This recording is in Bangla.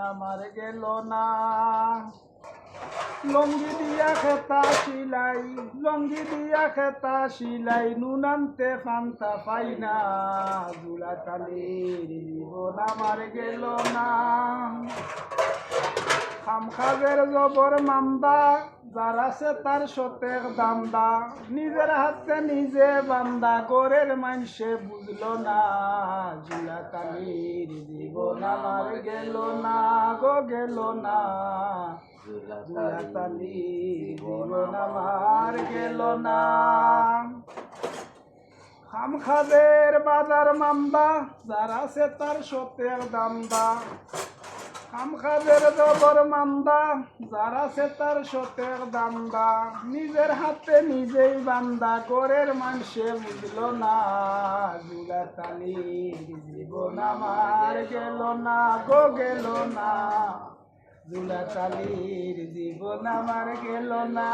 আমার গেল না। লঙ্গি দিয়া খেতা সিলাই, লঙ্গি দিয়া খেতা সিলাই, নুন আনতে ফান্তা পাই না, জুলাতালির জীবন আমার গেল না। খামখাজের জবর মান্দা, যার আছে তার সতেক দান্দা, নিজের হাতে নিজে বান্দা, গরের মানুষে বুঝলো না, জুলাতালির জীবন আমার গেল না, গো গেল না, জুলাতালির জীবন আমার গেল না। খামখাজের বাজার মান্দা, যার আছে তার সতেক দান্দা, খামখাজের জবর মান্দা, যার আছে তার সতেক দান্দা, নিজের হাতে নিজেই বান্দা, গরের মানুষে বুঝলো না, জুলাতালির জীবন আমার গেল না, গো গেল না, জুলাতালির জীবন আমার গেল না।